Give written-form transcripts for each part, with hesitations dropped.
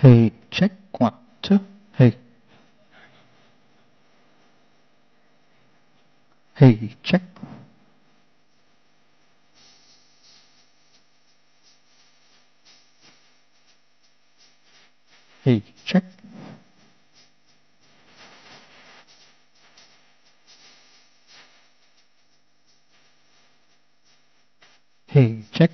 Hey, check one, two. Hey, hey, check. Hey, check. Hey, check.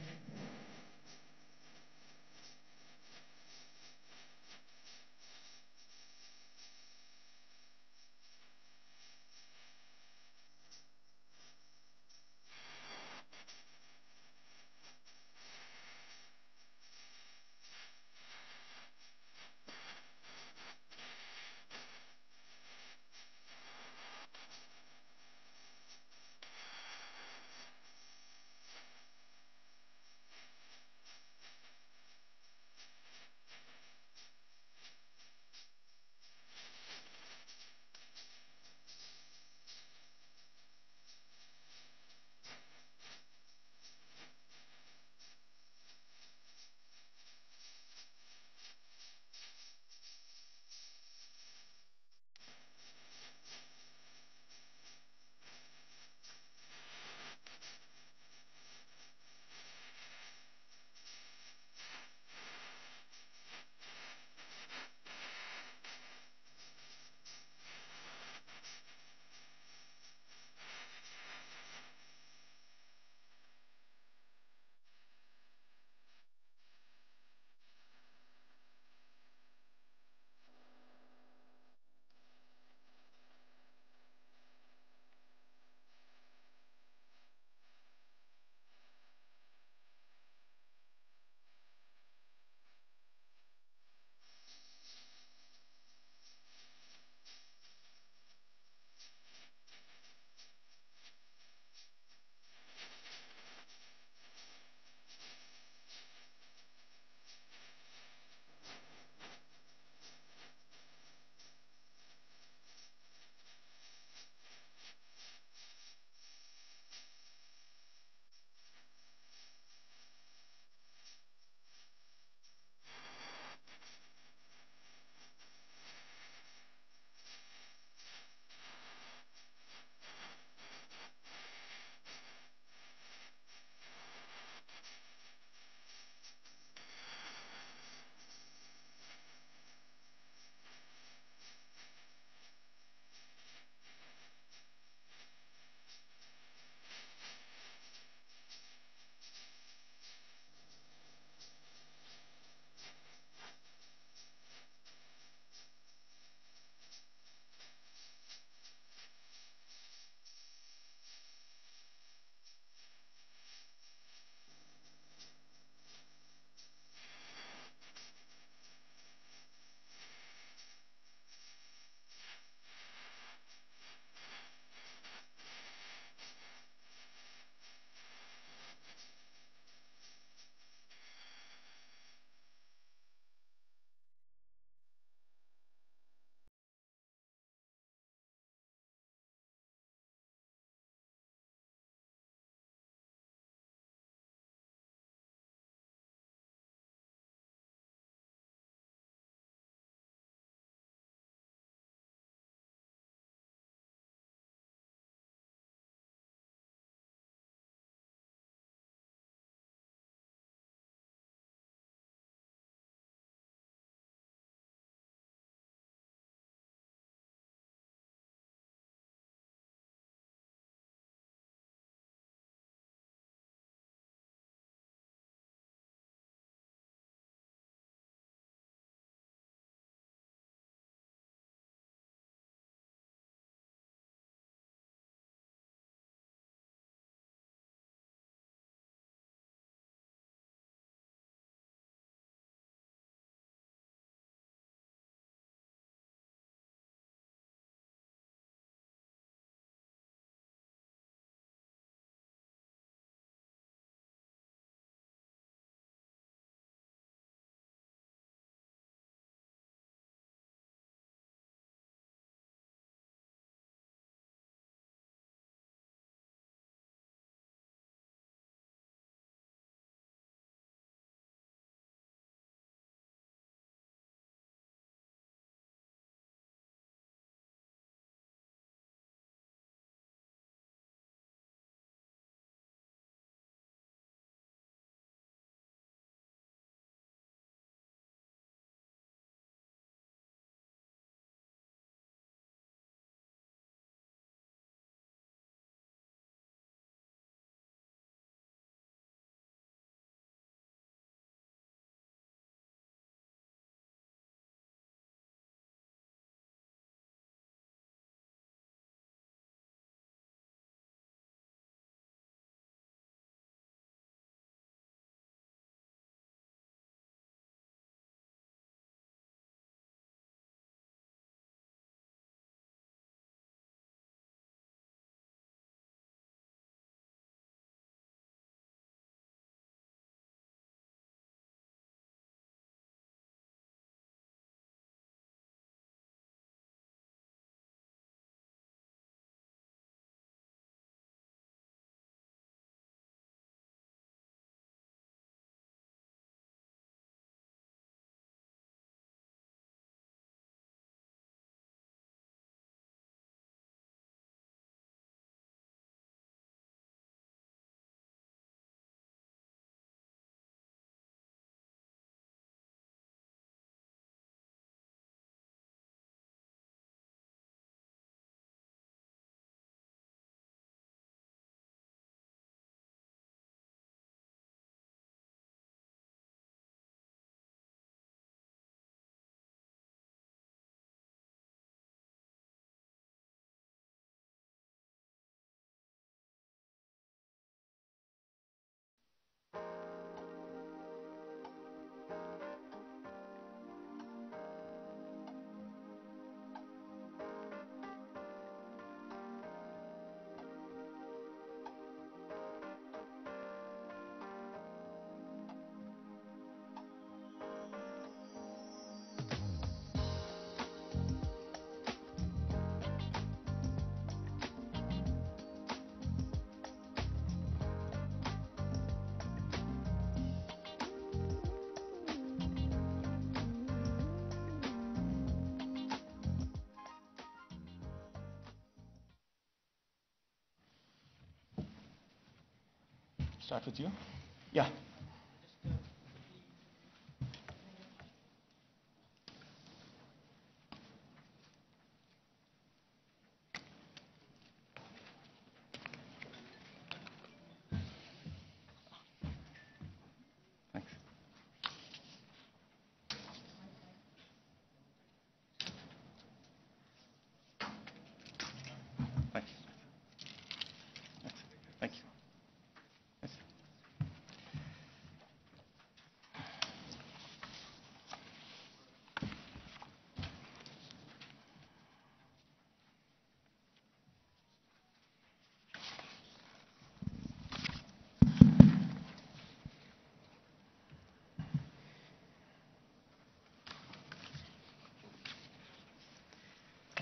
Start with you. Yeah. Thanks. Thank you. Thank you.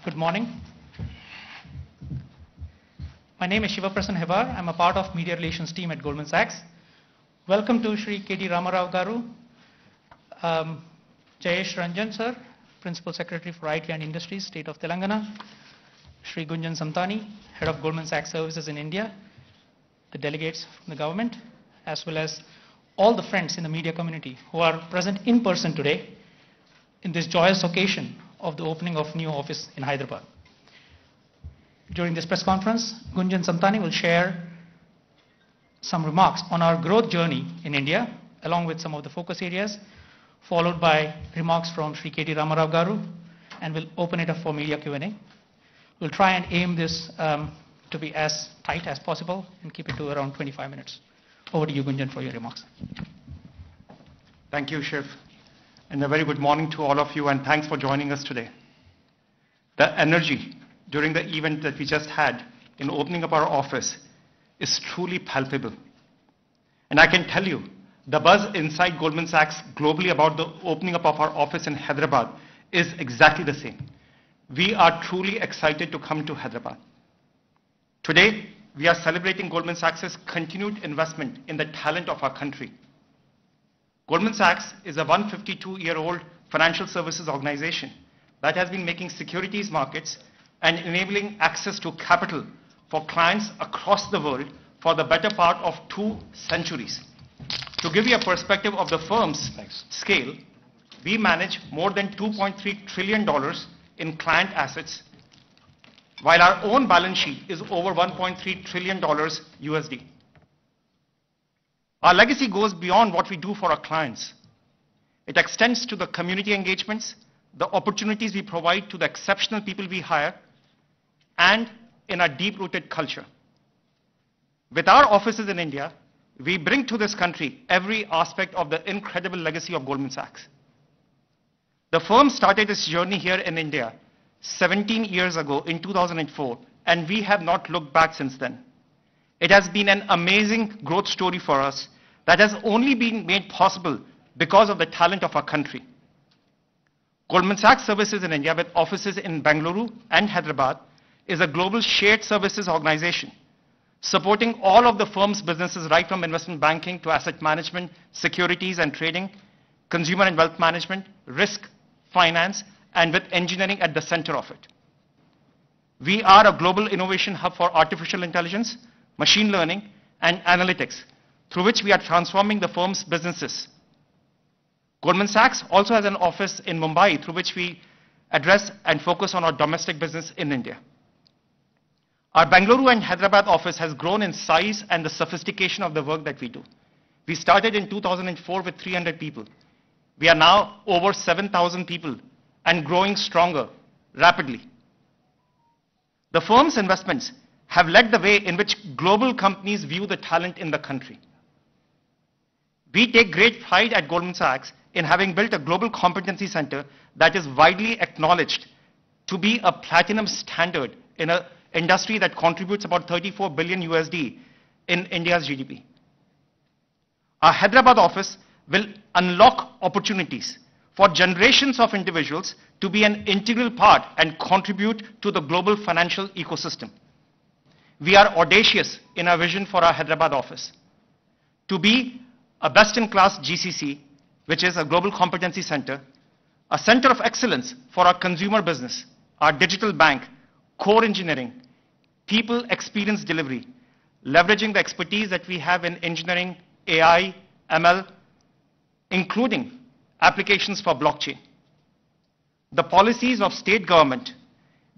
Good morning. My name is Shivaprasan Hebar. I'm a part of media relations team at Goldman Sachs. Welcome to Shri KT Ramarao Garu, Jayesh Ranjan sir, Principal Secretary for IT and Industries, State of Telangana, Shri Gunjan Samtani, Head of Goldman Sachs Services in India, the delegates from the government, as well as all the friends in the media community who are present in person today in this joyous occasion of the opening of new office in Hyderabad. During this press conference, Gunjan Samtani will share some remarks on our growth journey in India, along with some of the focus areas, followed by remarks from Shri KT Ramarao Garu, and we'll open it up for media Q&A. We'll try and aim this to be as tight as possible and keep it to around 25 minutes. Over to you, Gunjan, for your remarks. Thank you, Shiv. And a very good morning to all of you, and thanks for joining us today. The energy during the event that we just had in opening up our office is truly palpable. And I can tell you, the buzz inside Goldman Sachs globally about the opening up of our office in Hyderabad is exactly the same. We are truly excited to come to Hyderabad. Today, we are celebrating Goldman Sachs' continued investment in the talent of our country. Goldman Sachs is a 152-year-old financial services organization that has been making securities markets and enabling access to capital for clients across the world for the better part of 2 centuries. To give you a perspective of the firm's scale, we manage more than $2.3 trillion in client assets, while our own balance sheet is over $1.3 trillion USD. Our legacy goes beyond what we do for our clients. It extends to the community engagements, the opportunities we provide to the exceptional people we hire, and in our deep-rooted culture. With our offices in India, we bring to this country every aspect of the incredible legacy of Goldman Sachs. The firm started its journey here in India 17 years ago in 2004, and we have not looked back since then. It has been an amazing growth story for us that has only been made possible because of the talent of our country. Goldman Sachs Services in India, with offices in Bengaluru and Hyderabad, is a global shared services organization supporting all of the firm's businesses, right from investment banking to asset management, securities and trading, consumer and wealth management, risk, finance, and with engineering at the center of it. We are a global innovation hub for artificial intelligence, machine learning, and analytics, through which we are transforming the firm's businesses. Goldman Sachs also has an office in Mumbai, through which we address and focus on our domestic business in India. Our Bengaluru and Hyderabad office has grown in size and the sophistication of the work that we do. We started in 2004 with 300 people. We are now over 7,000 people and growing stronger, rapidly. The firm's investments have led the way in which global companies view the talent in the country. We take great pride at Goldman Sachs in having built a global competency center that is widely acknowledged to be a platinum standard in an industry that contributes about 34 billion USD in India's GDP. Our Hyderabad office will unlock opportunities for generations of individuals to be an integral part and contribute to the global financial ecosystem. We are audacious in our vision for our Hyderabad office to be a best-in-class GCC, which is a global competency center, a center of excellence for our consumer business, our digital bank, core engineering, people experience delivery, leveraging the expertise that we have in engineering, AI, ML, including applications for blockchain. The policies of state government,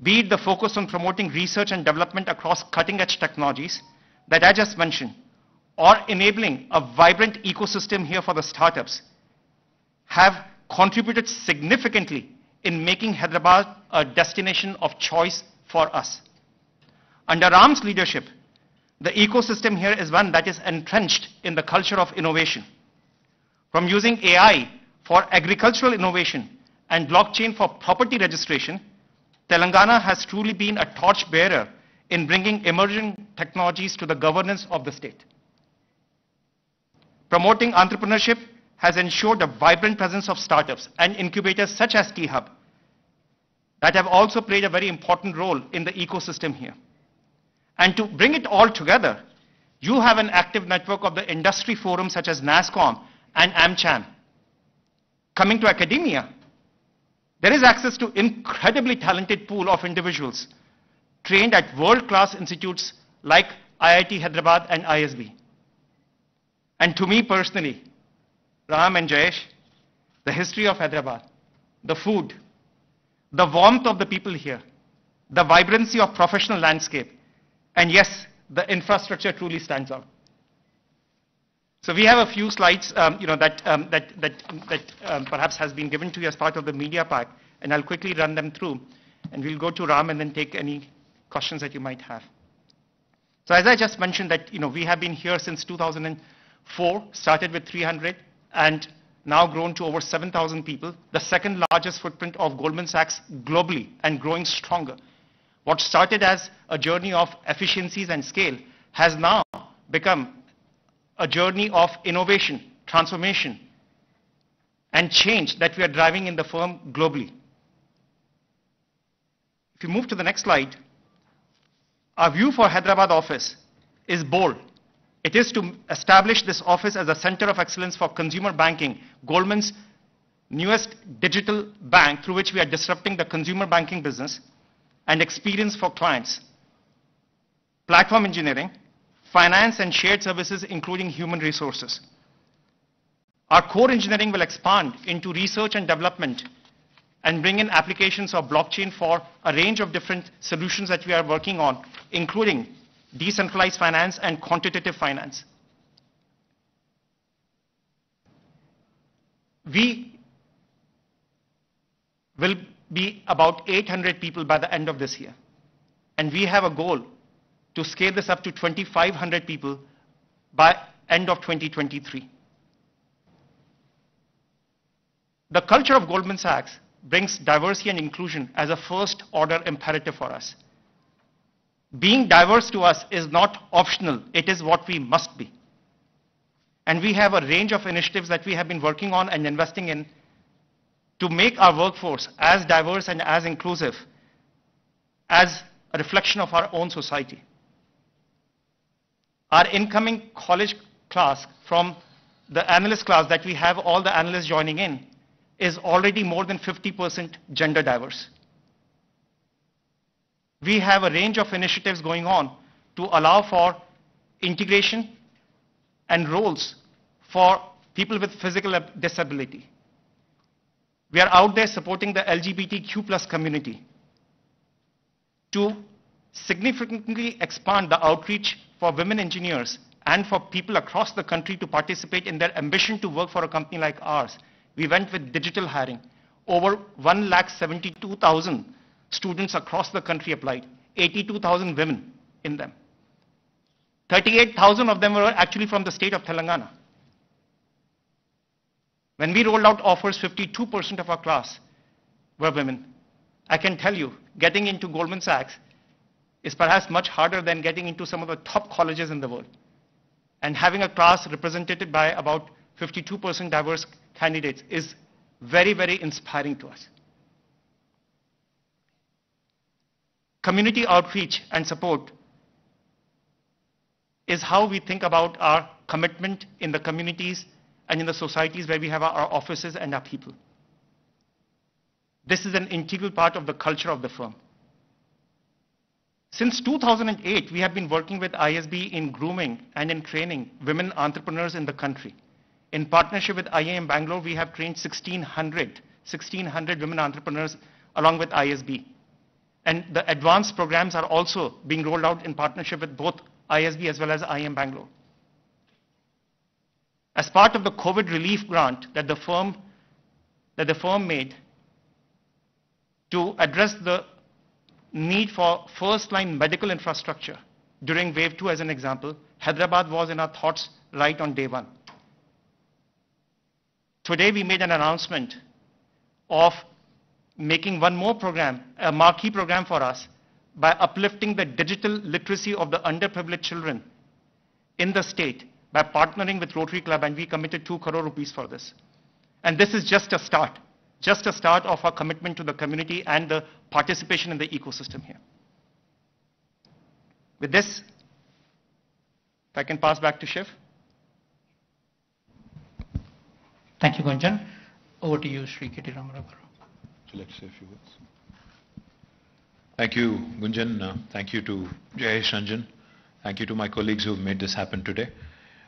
be it the focus on promoting research and development across cutting-edge technologies that I just mentioned, or enabling a vibrant ecosystem here for the startups, have contributed significantly in making Hyderabad a destination of choice for us. Under Ram's leadership, the ecosystem here is one that is entrenched in the culture of innovation. From using AI for agricultural innovation and blockchain for property registration, Telangana has truly been a torchbearer in bringing emerging technologies to the governance of the state. Promoting entrepreneurship has ensured a vibrant presence of startups and incubators such as T-Hub that have also played a very important role in the ecosystem here. And to bring it all together, you have an active network of the industry forums such as NASSCOM and AmCham. Coming to academia, there is access to incredibly talented pool of individuals trained at world-class institutes like IIT Hyderabad and ISB. And to me personally, Ram and Jayesh, the history of Hyderabad, the food, the warmth of the people here, the vibrancy of professional landscape, and yes, the infrastructure truly stands out. So we have a few slides that perhaps has been given to you as part of the media pack, and I'll quickly run them through, and we'll go to Ram and then take any questions that you might have. So as I just mentioned that we have been here since 2004, started with 300, and now grown to over 7,000 people, the second largest footprint of Goldman Sachs globally and growing stronger. What started as a journey of efficiencies and scale has now become a journey of innovation, transformation, and change that we are driving in the firm globally. If you move to the next slide, our view for Hyderabad office is bold. It is to establish this office as a center of excellence for consumer banking, Goldman's newest digital bank through which we are disrupting the consumer banking business, and experience for clients, platform engineering, finance and shared services including human resources. Our core engineering will expand into research and development and bring in applications of blockchain for a range of different solutions that we are working on, including decentralized finance and quantitative finance. We will be about 800 people by the end of this year. And we have a goal to scale this up to 2,500 people by end of 2023. The culture of Goldman Sachs brings diversity and inclusion as a first order imperative for us. Being diverse to us is not optional, it is what we must be. And we have a range of initiatives that we have been working on and investing in to make our workforce as diverse and as inclusive as a reflection of our own society. Our incoming college class from the analyst class that we have all the analysts joining in is already more than 50% gender diverse. We have a range of initiatives going on to allow for integration and roles for people with physical disability. We are out there supporting the LGBTQ+ community to significantly expand the outreach for women engineers and for people across the country to participate in their ambition to work for a company like ours. We went with digital hiring. Over 172,000 students across the country applied, 82,000 women in them. 38,000 of them were actually from the state of Telangana. When we rolled out offers, 52% of our class were women. I can tell you, getting into Goldman Sachs is perhaps much harder than getting into some of the top colleges in the world. And having a class represented by about 52% diverse candidates is very, very inspiring to us. Community outreach and support is how we think about our commitment in the communities and in the societies where we have our offices and our people. This is an integral part of the culture of the firm. Since 2008, we have been working with ISB in grooming and in training women entrepreneurs in the country. In partnership with IIM Bangalore, we have trained 1,600 women entrepreneurs along with ISB. And the advanced programs are also being rolled out in partnership with both ISB as well as IIM Bangalore. As part of the COVID relief grant that the firm made to address the need for first-line medical infrastructure during wave 2 as an example, Hyderabad was in our thoughts right on day one. Today we made an announcement of making one more program, a marquee program for us, by uplifting the digital literacy of the underprivileged children in the state by partnering with Rotary Club, and we committed 2 crore rupees for this. And this is just a start of our commitment to the community and the participation in the ecosystem here. With this, if I can pass back to Shiv. Thank you, Gunjan. Over to you, Sri KTR. Let's say a few words. Thank you, Gunjan. Thank you to Jayesh Ranjan. Thank you to my colleagues who have made this happen today.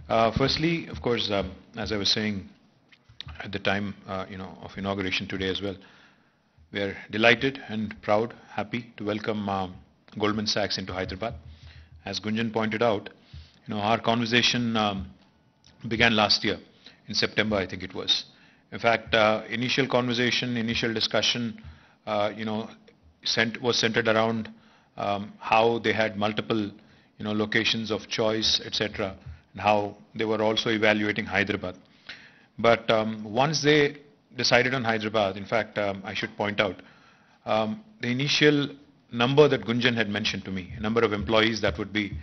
Firstly, of course, as I was saying at the time of inauguration today as well, we are delighted and proud, happy to welcome Goldman Sachs into Hyderabad. As Gunjan pointed out, our conversation began last year in September, I think it was. In fact, initial conversation, initial discussion, was centered around how they had multiple, locations of choice, etc., and how they were also evaluating Hyderabad. But once they decided on Hyderabad, in fact, I should point out, the initial number that Gunjan had mentioned to me, a number of employees that would be,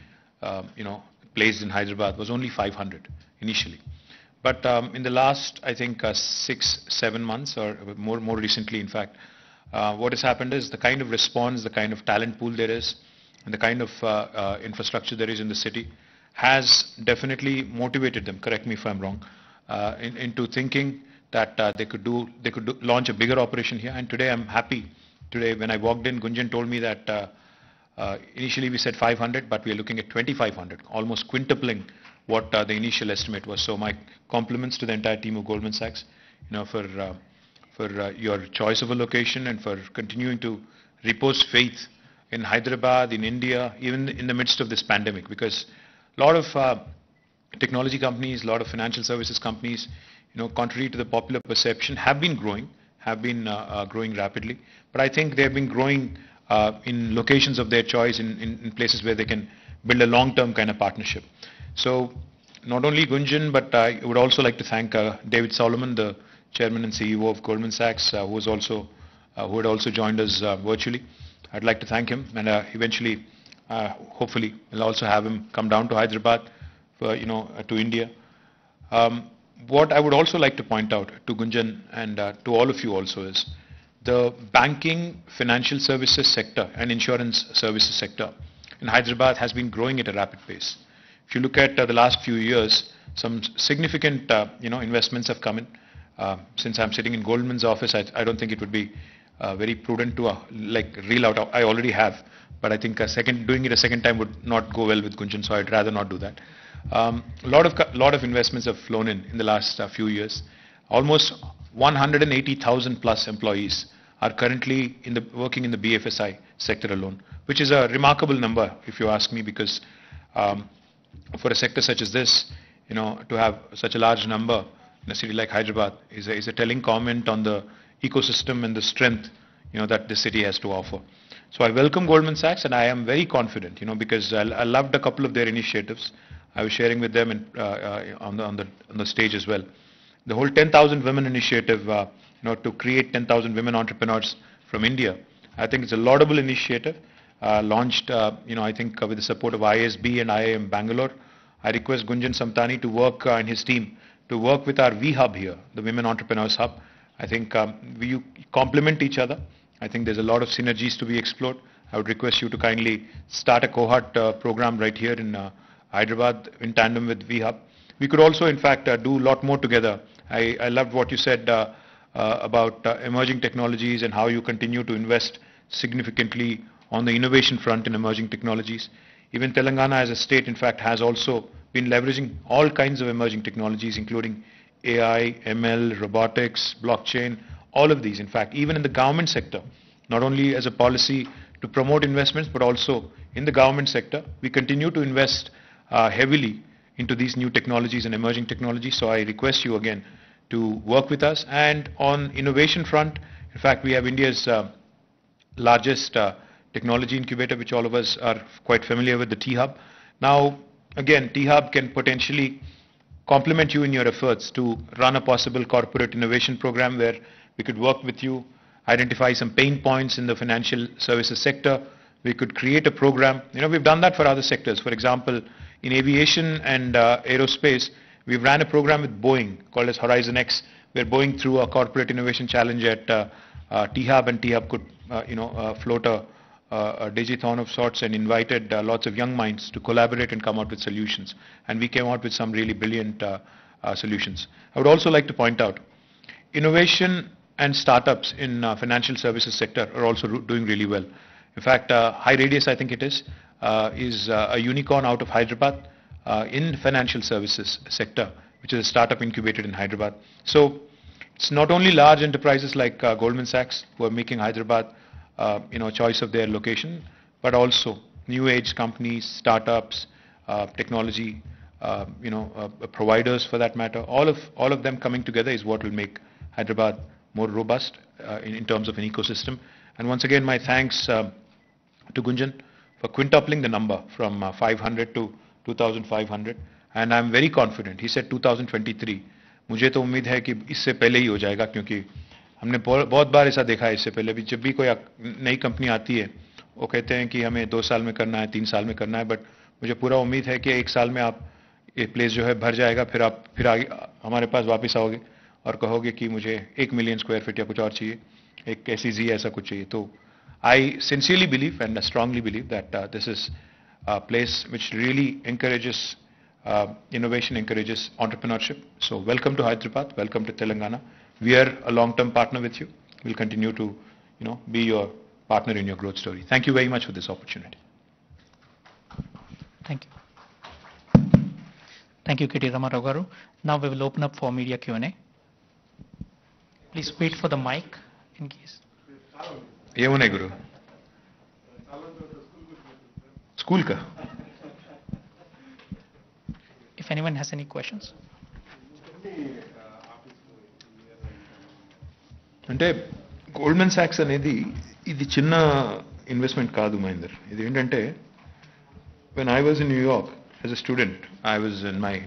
placed in Hyderabad was only 500 initially. But in the last, I think, 6-7 months or more recently, in fact, what has happened is the kind of response, the kind of talent pool there is, and the kind of infrastructure there is in the city has definitely motivated them, correct me if I'm wrong, into thinking that they could launch a bigger operation here. And today I'm happy. Today when I walked in, Gunjan told me that initially we said 500, but we are looking at 2,500, almost quintupling what the initial estimate was. So my compliments to the entire team of Goldman Sachs, for your choice of a location and for continuing to repose faith in Hyderabad, in India, even in the midst of this pandemic, because a lot of technology companies, a lot of financial services companies, contrary to the popular perception, have been growing rapidly. But I think they have been growing in locations of their choice, in places where they can build a long-term kind of partnership. So not only Gunjan, but I would also like to thank David Solomon, the chairman and CEO of Goldman Sachs, who had also joined us virtually. I'd like to thank him, and eventually, hopefully, we'll also have him come down to Hyderabad, to India. What I would also like to point out to Gunjan and to all of you also is the banking, financial services sector and insurance services sector in Hyderabad has been growing at a rapid pace. If you look at the last few years, some significant investments have come in. Since I'm sitting in Goldman's office, I don't think it would be very prudent to reel out. I already have, but I think doing it a second time would not go well with Gunjan, so I'd rather not do that. A lot of investments have flown in the last few years. Almost 180,000 plus employees are currently working in the BFSI sector alone, which is a remarkable number if you ask me, because for a sector such as this, to have such a large number in a city like Hyderabad is a telling comment on the ecosystem and the strength that the city has to offer. So I welcome Goldman Sachs, and I am very confident, because I loved a couple of their initiatives. I was sharing with them on the stage as well. The whole 10,000 women initiative, to create 10,000 women entrepreneurs from India, I think it's a laudable initiative. Launched, I think with the support of ISB and IIM Bangalore. I request Gunjan Samtani to work and his team to work with our V Hub here, the Women Entrepreneurs Hub. I think we complement each other. I think there's a lot of synergies to be explored. I would request you to kindly start a cohort program right here in Hyderabad in tandem with V Hub. We could also, in fact, do a lot more together. I loved what you said about emerging technologies and how you continue to invest significantly on the innovation front in emerging technologies. Even Telangana as a state, in fact, has also been leveraging all kinds of emerging technologies, including AI, ML, robotics, blockchain, all of these. In fact, even in the government sector, not only as a policy to promote investments, but also in the government sector, we continue to invest heavily into these new technologies and emerging technologies. So I request you again to work with us. And on innovation front, in fact, we have India's largest technology incubator, which all of us are quite familiar with, the T-Hub. Now, again, T-Hub can potentially complement you in your efforts to run a possible corporate innovation program where we could work with you, identify some pain points in the financial services sector. We could create a program. We've done that for other sectors. For example, in aviation and aerospace, we've ran a program with Boeing called as Horizon X, where Boeing threw a corporate innovation challenge at T-Hub, and T-Hub could float a digithon of sorts and invited lots of young minds to collaborate and come out with solutions. And we came out with some really brilliant solutions. I would also like to point out, innovation and startups in financial services sector are also doing really well. In fact, High Radius, I think it is a unicorn out of Hyderabad in financial services sector, which is a startup incubated in Hyderabad. So it's not only large enterprises like Goldman Sachs who are making Hyderabad a choice of their location, but also new age companies, startups, technology, providers for that matter. All of them coming together is what will make Hyderabad more robust in terms of an ecosystem. And once again, my thanks to Gunjan for quintupling the number from 500 to 2,500. And I'm very confident. He said 2023. मुझे तो उम्मीद है कि इससे पहले ही हो जाएगा, क्योंकि हमने बहुत बार ऐसा देखा है इससे पहले भी, जब भी कोई नई कंपनी आती है वो कहते हैं कि हमें 2 साल में करना है, 3 साल में करना है, बट मुझे पूरा उम्मीद है कि 1 साल में आप ये प्लेस जो है भर जाएगा, फिर आगे हमारे पास वापस आओगे और कहोगे कि मुझे 1 मिलियन स्क्वायर फीट या कुछ और चाहिए, एक ऐसी जी ऐसा कुछ चाहिए. तो I sincerely believe and strongly believe that this is a place which really encourages innovation, encourages entrepreneurship. So welcome to Hyderabad, welcome to Telangana. We are a long-term partner with you. We'll continue to, be your partner in your growth story. Thank you very much for this opportunity. Thank you. Thank you, K.T. Ramarao garu. Now we will open up for media Q&A. Please wait for the mic in case. ఏమున్నాయి గురు school కా If anyone has any questions. అంటే Goldman socks అనేది ఇది చిన్న investment కాదు మహేందర్. ఇది ఏంటంటే when I was in New York as a student, I was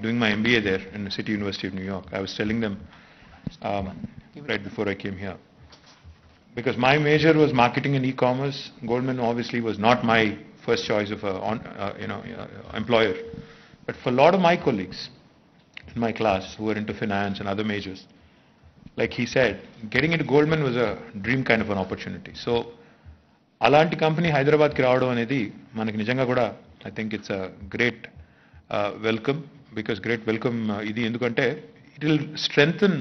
doing my MBA there in the City University of New York. I was telling them right before I came here, because my major was marketing and e-commerce. Goldman obviously was not my first choice of employer, but for a lot of my colleagues in my class who were into finance and other majors, like he said, getting into Goldman was a dream kind of an opportunity. So అలాంటి company హైదరాబాద్కి రావడం అనేది మనకి నిజంగా కూడా I think it's a great welcome, because great welcome ఇది ఎందుకంటే it will strengthen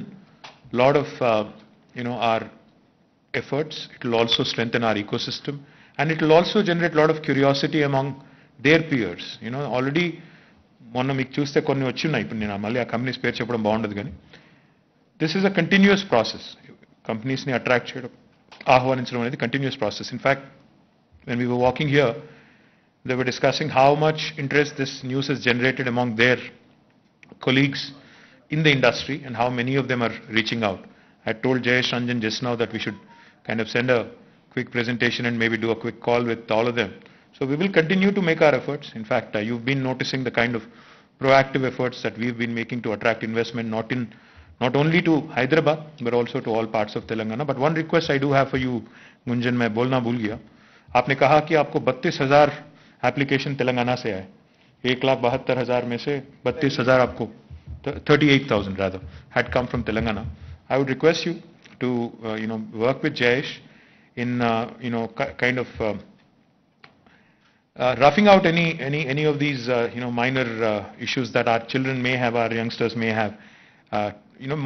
lot of our efforts. It will also strengthen our ecosystem, and it will also generate a lot of curiosity among their peers. Already మొన్న మీకు చూస్తే కొన్ని వచ్చున్నాయి. ఇప్పుడు నేను మళ్ళీ ఆ కంపెనీస్ పేరు చెప్పడం బాగుండదు, కానీ this is a continuous process. కంపెనీస్ని అట్రాక్ట్ చేయడం, ఆహ్వానించడం అనేది continuous process. In fact, when we were walking here, they were discussing how much interest this news has generated among their colleagues in the industry and how many of them are reaching out. I told Jayesh Ranjan just now that we should kind of send a quick presentation and maybe do a quick call with all of them. So we will continue to make our efforts. In fact, you've been noticing the kind of proactive efforts that we've been making to attract investment, not only to Hyderabad, but also to all parts of Telangana. But one request I do have for you, Gunjan, मैं बोलना भूल गया. आपने कहा कि आपको 32,000 application Telangana से आए. 1,72,000 में से 32,000 आपको 38,000 rather had come from Telangana. I would request you to work with Jayesh in kind of roughing out any of these minor issues that our children may have, our youngsters may have.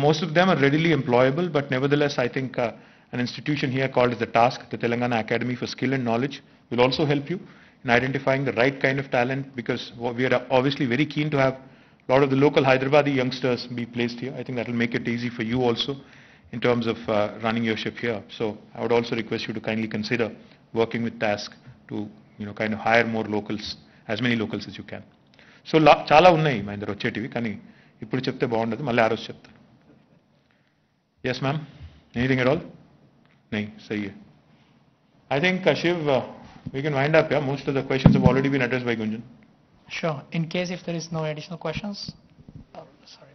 Most of them are readily employable, but nevertheless I think an institution here called as the TASK, the Telangana Academy for Skill and Knowledge, We'll also help you in identifying the right kind of talent, because we are obviously very keen to have a lot of the local Hyderabadi youngsters be placed here. I think that will make it easy for you also in terms of running your ship here. So I would also request you to kindly consider working with Task to kind of hire more locals, as many locals as you can. So చాలా ఉన్నాయి మా ఇందరు వచ్చేటివి, కానీ ఇప్పుడు చెప్తే బాగుండదు, మళ్ళీ ఆ రోజు చెప్తాను. Yes, ma'am. Anything at all? No, sahi hai. I think, Shiv, we can wind up here. Most of the questions have already been addressed by Gunjan. Sure. In case if there is no additional questions, sorry.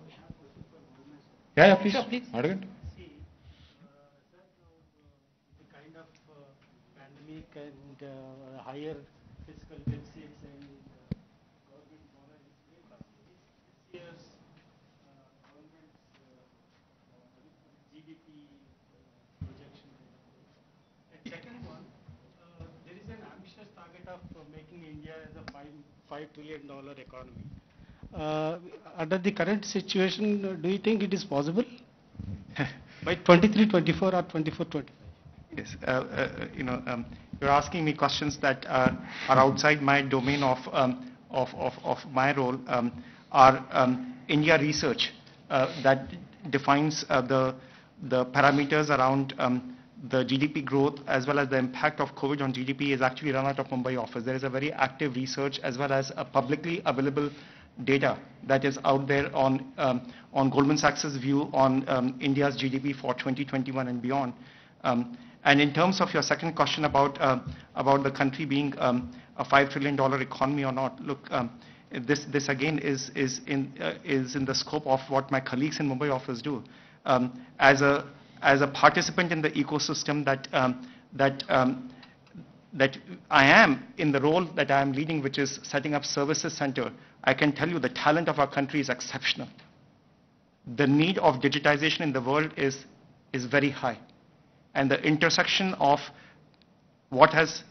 Yeah, please. Sure, please. Adagant. The kind of pandemic and higher fiscal deficits and government borrowings, this year's government's GDP projection. And second one, there is an ambitious target of making India as a $5 trillion economy. Under the current situation, do you think it is possible? By 23-24 or 24-25? Yes, you're asking me questions that are outside my domain of my role. Our India research that defines the parameters around the GDP growth as well as the impact of COVID on GDP is actually run out of Mumbai office. There is a very active research as well as a publicly available data that is out there on Goldman Sachs's view on India's GDP for 2021 and beyond. And in terms of your second question about the country being a $5 trillion economy or not, look, this again is in the scope of what my colleagues in Mumbai office do. As a participant in the ecosystem that I am in the role that I am leading, which is setting up services center, I can tell you the talent of our country is exceptional. The need of digitization in the world is very high. And the intersection of what has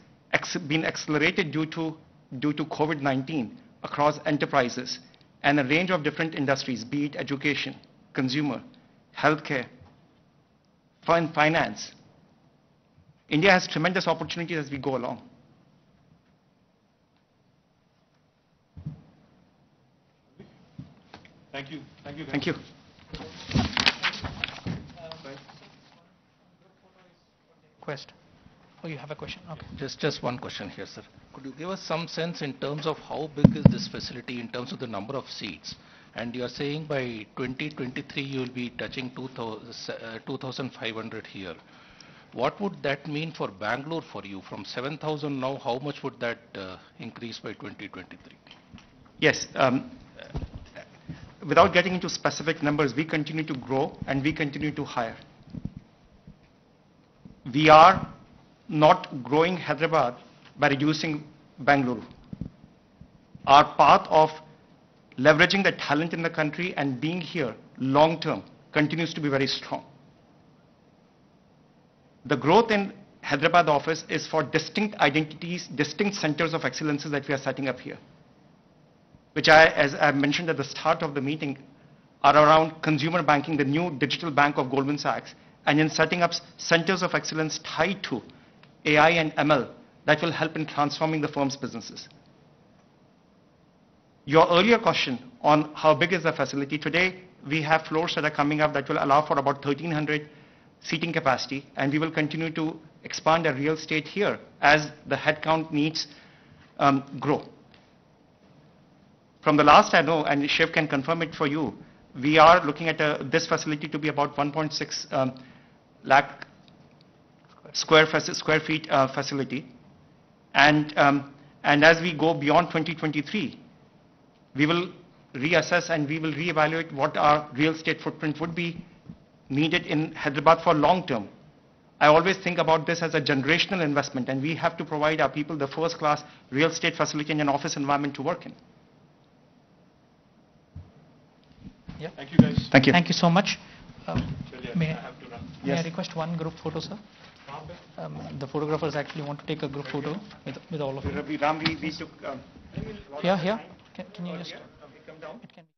been accelerated due to COVID-19 across enterprises and a range of different industries, be it education, consumer, healthcare, finance. India has tremendous opportunities as we go along. Thank you. Thank you. Thank you. Quest. Oh, you have a question? Okay. Just one question here, sir. Could you give us some sense in terms of how big is this facility in terms of the number of seats? And you are saying by 2023 you will be touching 2,500 here. What would that mean for Bangalore for you? From 7,000 now, how much would that increase by 2023? Yes. Without getting into specific numbers, we continue to grow and we continue to hire. We are not growing Hyderabad by reducing Bangalore. Our path of leveraging the talent in the country and being here long term continues to be very strong. The growth in Hyderabad office is for distinct identities, distinct centers of excellences that we are setting up here, which as I mentioned at the start of the meeting, are around consumer banking, the new digital bank of Goldman Sachs, and in setting up centers of excellence tied to AI and ML that will help in transforming the firm's businesses. Your earlier question on how big is the facility, today we have floors that are coming up that will allow for about 1,300 seating capacity, and we will continue to expand our real estate here as the headcount needs grow. From the last I know, and Shiv can confirm it for you, we are looking at this facility to be about 1.6 lakh square feet facility. And as we go beyond 2023, we will reassess and we will reevaluate what our real estate footprint would be needed in Hyderabad for long term. I always think about this as a generational investment, and we have to provide our people the first class real estate facility and an office environment to work in. Yeah. Thank you, guys. Thank you. Thank you so much. May I have to run. I request one group photo, sir? The photographers actually want to take a group photo with all of you. Ram, we took... Here. Can you just... come down. It can be.